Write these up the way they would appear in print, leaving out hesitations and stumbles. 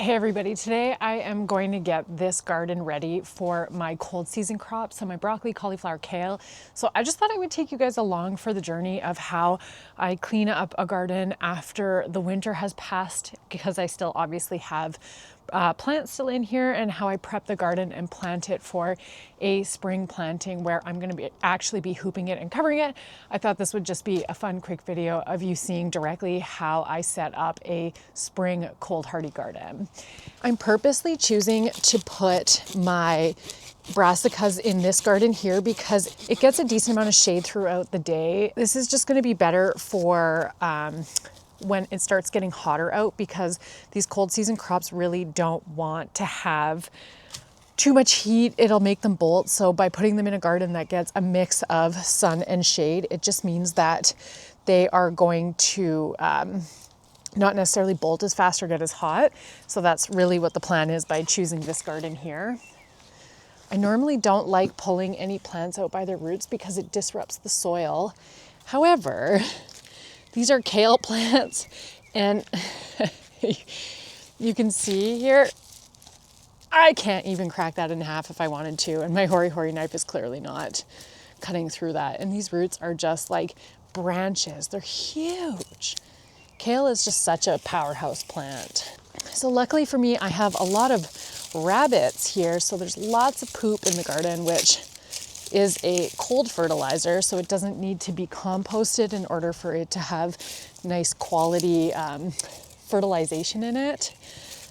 Hey everybody, today I am going to get this garden ready for my cold season crops, so my broccoli, cauliflower, kale. So I just thought I would take you guys along for the journey of how I clean up a garden after the winter has passed, because I still obviously have plants still in here, and how I prep the garden and plant it for a spring planting where I'm going to actually be hooping it and covering it. I thought this would just be a fun quick video of you seeing directly how I set up a spring cold hardy garden. I'm purposely choosing to put my brassicas in this garden here because it gets a decent amount of shade throughout the day. This is just going to be better for when it starts getting hotter out, because these cold season crops really don't want to have too much heat. It'll make them bolt. So by putting them in a garden that gets a mix of sun and shade, it just means that they are going to not necessarily bolt as fast or get as hot. So that's really what the plan is by choosing this garden here. I normally don't like pulling any plants out by their roots because it disrupts the soil. However, these are kale plants, and you can see here, I can't even crack that in half if I wanted to, and my hori knife is clearly not cutting through that. And these roots are just like branches. They're huge. Kale is just such a powerhouse plant. So luckily for me, I have a lot of rabbits here, so there's lots of poop in the garden, which is a cold fertilizer, so it doesn't need to be composted in order for it to have nice quality fertilization in it.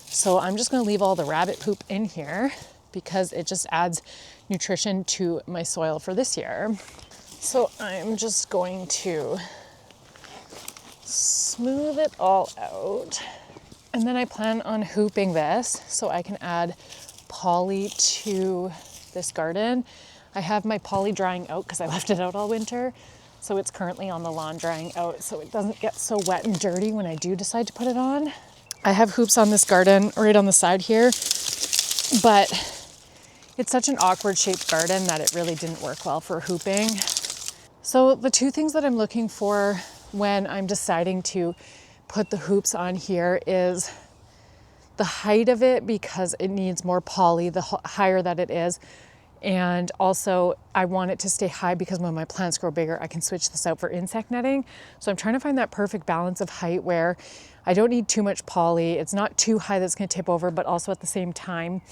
So I'm just going to leave all the rabbit poop in here because it just adds nutrition to my soil for this year. So I'm just going to smooth it all out. And then I plan on hooping this so I can add poly to this garden. I have my poly drying out because I left it out all winter. So it's currently on the lawn drying out so it doesn't get so wet and dirty when I do decide to put it on. I have hoops on this garden right on the side here, but it's such an awkward shaped garden that it really didn't work well for hooping. So the two things that I'm looking for when I'm deciding to put the hoops on here is the height of it, because it needs more poly the higher that it is. And also I want it to stay high because when my plants grow bigger, I can switch this out for insect netting. So I'm trying to find that perfect balance of height where I don't need too much poly. It's not too high that's going to tip over, but also at the same time,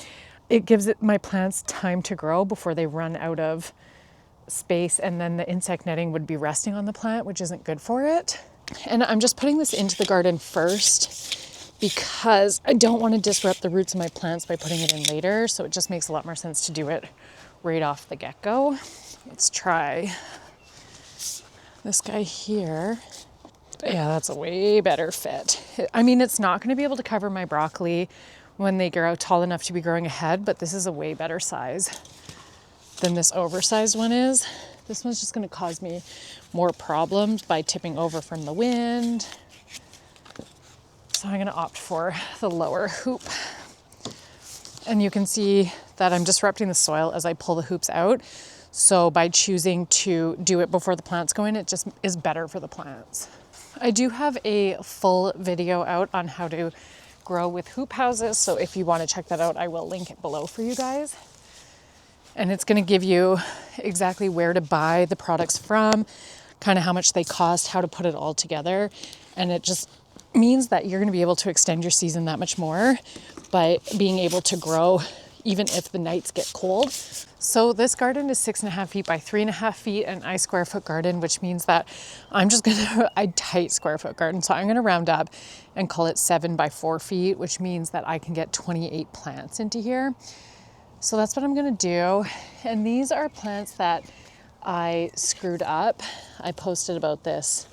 it gives my plants time to grow before they run out of space. And then the insect netting would be resting on the plant, which isn't good for it. And I'm just putting this into the garden first because I don't want to disrupt the roots of my plants by putting it in later. So it just makes a lot more sense to do it right off the get-go. Let's try this guy here. Yeah, that's a way better fit. I mean, it's not going to be able to cover my broccoli when they grow tall enough to be growing ahead, but this is a way better size than this oversized one is. This one's just going to cause me more problems by tipping over from the wind. So I'm going to opt for the lower hoop. And you can see that I'm disrupting the soil as I pull the hoops out. So by choosing to do it before the plants go in, it just is better for the plants. I do have a full video out on how to grow with hoop houses. So if you want to check that out, I will link it below for you guys. And it's going to give you exactly where to buy the products from, kind of how much they cost, how to put it all together. And it just means that you're going to be able to extend your season that much more by being able to grow even if the nights get cold. So this garden is 6.5 feet by 3.5 feet, an I square foot garden, which means that I'm just going to a tight square foot garden. So I'm going to round up and call it 7 by 4 feet, which means that I can get 28 plants into here. So that's what I'm going to do. And these are plants that I screwed up. I posted about this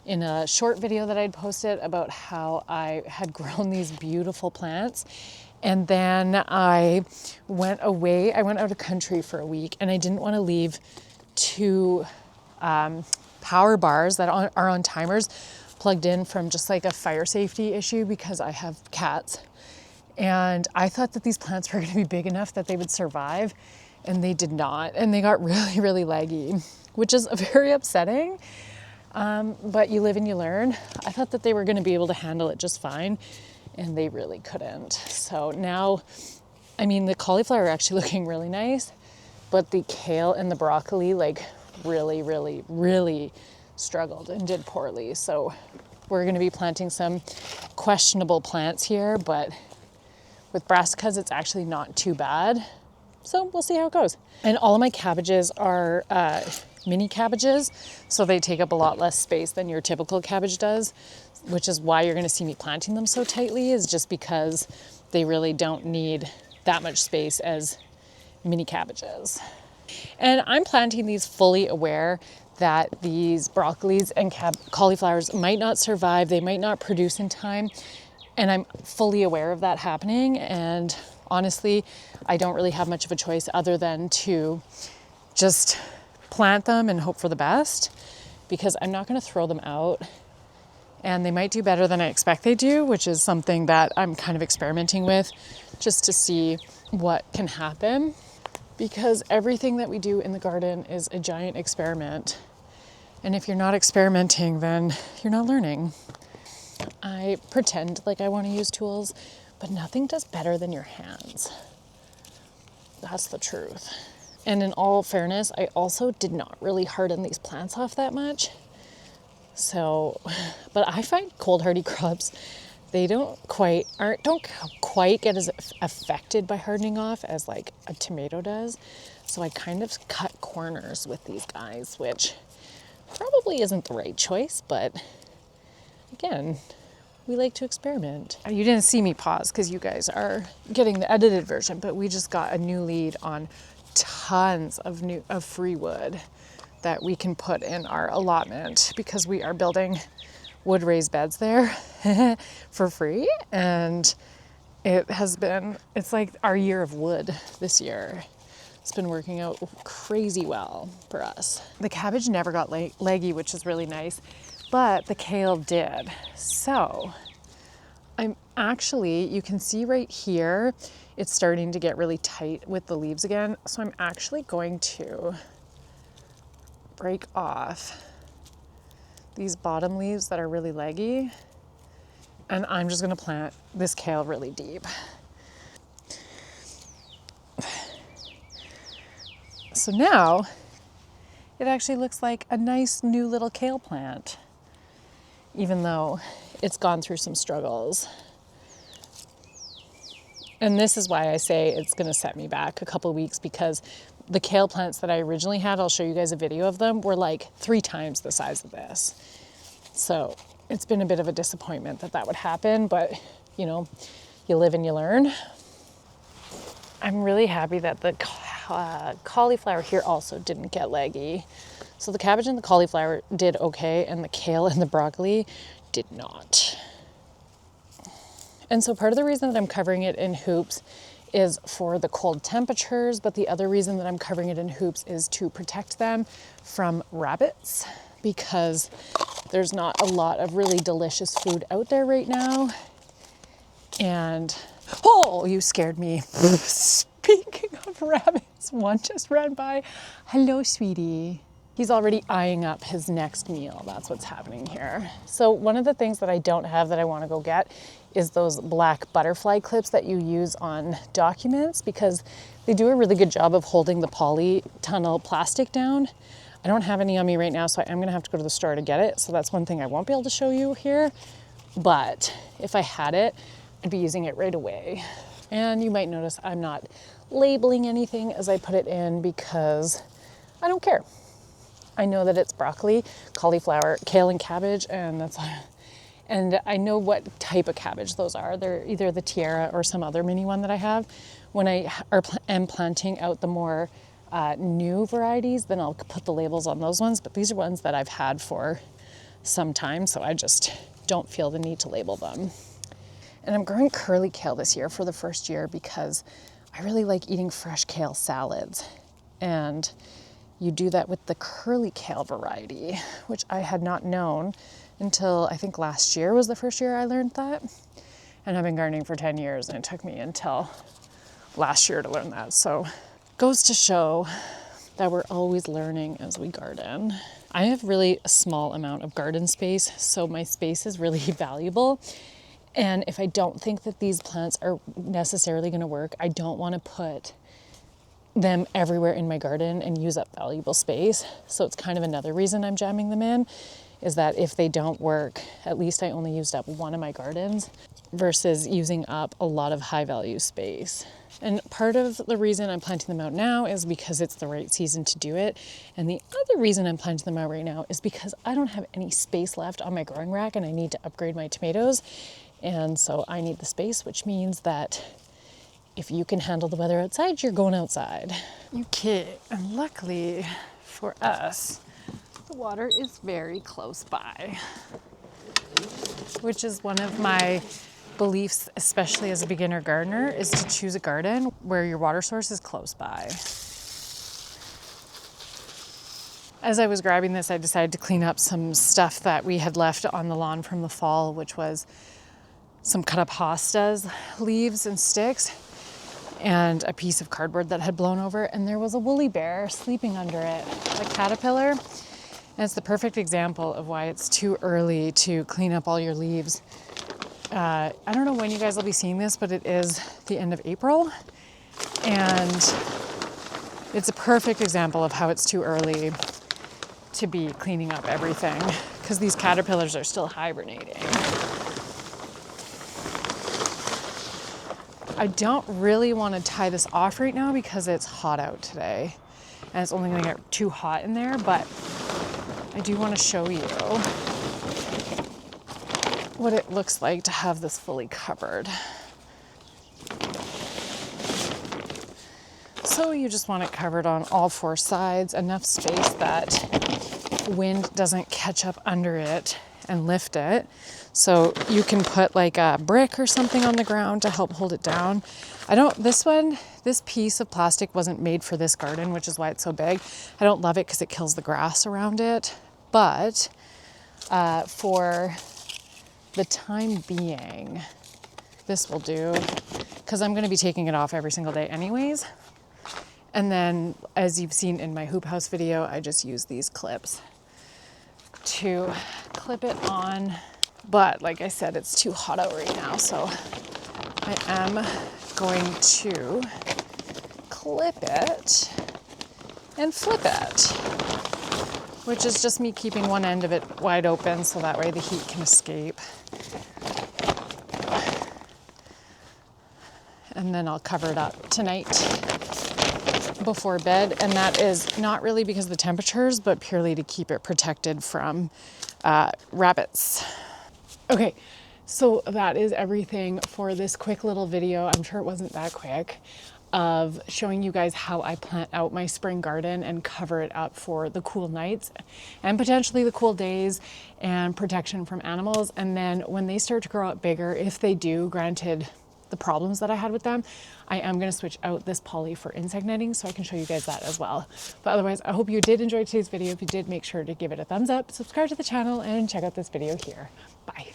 in a short video that I'd posted about how I had grown these beautiful plants. And then I went away. I went out of country for a week, and I didn't want to leave 2 power bars that are on timers plugged in from just like a fire safety issue, because I have cats. And I thought that these plants were going to be big enough that they would survive, and they did not. And they got really, really leggy, which is very upsetting. But you live and you learn. I thought that they were going to be able to handle it just fine. and they really couldn't. So now, I mean, the cauliflower are actually looking really nice, but the kale and the broccoli like really struggled and did poorly. So we're going to be planting some questionable plants here, but with brassicas, it's actually not too bad. So we'll see how it goes. And all of my cabbages are mini cabbages, so they take up a lot less space than your typical cabbage does, which is why you're going to see me planting them so tightly, is just because they really don't need that much space as mini cabbages. And I'm planting these fully aware that these broccolis and cauliflowers might not survive, they might not produce in time, and I'm fully aware of that happening. And honestly, I don't really have much of a choice other than to just plant them and hope for the best, because I'm not going to throw them out. And they might do better than I expect they do, which is something that I'm kind of experimenting with just to see what can happen. Because everything that we do in the garden is a giant experiment. And if you're not experimenting, then you're not learning. I pretend like I want to use tools, but nothing does better than your hands. That's the truth. And in all fairness, I also did not really harden these plants off that much. So, but I find cold hardy crops, they don't quite get as affected by hardening off as like a tomato does. So I kind of cut corners with these guys, which probably isn't the right choice, but again, we like to experiment. You didn't see me pause because you guys are getting the edited version, but we just got a new lead on tons of free wood that we can put in our allotment because we are building wood raised beds there for free. And it's like our year of wood this year. It's been working out crazy well for us. The cabbage never got leggy, which is really nice, but the kale did. So I'm actually, you can see right here, it's starting to get really tight with the leaves again. So I'm actually going to break off these bottom leaves that are really leggy, and I'm just gonna plant this kale really deep. So now it actually looks like a nice new little kale plant, even though it's gone through some struggles. And this is why I say it's gonna set me back a couple of weeks, because the kale plants that I originally had, I'll show you guys a video of them, were like 3 times the size of this. So it's been a bit of a disappointment that would happen, but you know, you live and you learn. I'm really happy that the cauliflower here also didn't get leggy. So the cabbage and the cauliflower did okay, and the kale and the broccoli did not. And so part of the reason that I'm covering it in hoops is for the cold temperatures, but the other reason that I'm covering it in hoops is to protect them from rabbits, because there's not a lot of really delicious food out there right now. And, oh, you scared me. Speaking of rabbits, one just ran by. Hello, sweetie. He's already eyeing up his next meal. That's what's happening here. So one of the things that I don't have that I want to go get is those black butterfly clips that you use on documents, because they do a really good job of holding the polytunnel plastic down. I don't have any on me right now, so I am gonna have to go to the store to get it. So that's one thing I won't be able to show you here. But if I had it, I'd be using it right away. And you might notice I'm not labeling anything as I put it in, because I don't care. I know that it's broccoli, cauliflower, kale, and cabbage, and that's all. And I know what type of cabbage those are. They're either the Tiara or some other mini one that I have. When I am planting out the more new varieties, then I'll put the labels on those ones. But these are ones that I've had for some time, so I just don't feel the need to label them. And I'm growing curly kale this year for the first year because I really like eating fresh kale salads. And you do that with the curly kale variety, which I had not known until I think last year was the first year I learned that. And I've been gardening for 10 years, and it took me until last year to learn that. So goes to show that we're always learning as we garden. I have really a small amount of garden space, so my space is really valuable. And if I don't think that these plants are necessarily going to work, I don't want to put them everywhere in my garden and use up valuable space. So it's kind of another reason I'm jamming them in, is that if they don't work, at least I only used up one of my gardens versus using up a lot of high value space. And part of the reason I'm planting them out now is because it's the right season to do it. And the other reason I'm planting them out right now is because I don't have any space left on my growing rack and I need to upgrade my tomatoes. And so I need the space, which means that if you can handle the weather outside, you're going outside. Okay, and luckily for us, the water is very close by, which is one of my beliefs, especially as a beginner gardener, is to choose a garden where your water source is close by. As I was grabbing this, I decided to clean up some stuff that we had left on the lawn from the fall, which was some cut up hostas, leaves and sticks, and a piece of cardboard that had blown over, and there was a woolly bear sleeping under it, a caterpillar. And it's the perfect example of why it's too early to clean up all your leaves. I don't know when you guys will be seeing this, but it is the end of April, and it's a perfect example of how it's too early to be cleaning up everything, because these caterpillars are still hibernating. I don't really want to tie this off right now because it's hot out today and it's only going to get too hot in there, but I do want to show you what it looks like to have this fully covered. So you just want it covered on all four sides, enough space that wind doesn't catch up under it and lift it. So you can put like a brick or something on the ground to help hold it down. This piece of plastic wasn't made for this garden, which is why it's so big. I don't love it because it kills the grass around it. But for the time being, this will do, because I'm going to be taking it off every single day anyways. And then, as you've seen in my hoop house video, I just use these clips to clip it on. But like I said, it's too hot out right now, so I am going to clip it and flip it, which is just me keeping one end of it wide open so that way the heat can escape. And then I'll cover it up tonight before bed, and that is not really because of the temperatures, but purely to keep it protected from rabbits. Okay, so that is everything for this quick little video. I'm sure it wasn't that quick, of showing you guys how I plant out my spring garden and cover it up for the cool nights and potentially the cool days and protection from animals. And then when they start to grow up bigger, if they do, granted the problems that I had with them, I am going to switch out this poly for insect netting so I can show you guys that as well. But otherwise, I hope you did enjoy today's video. If you did, make sure to give it a thumbs up, subscribe to the channel, and check out this video here. Bye.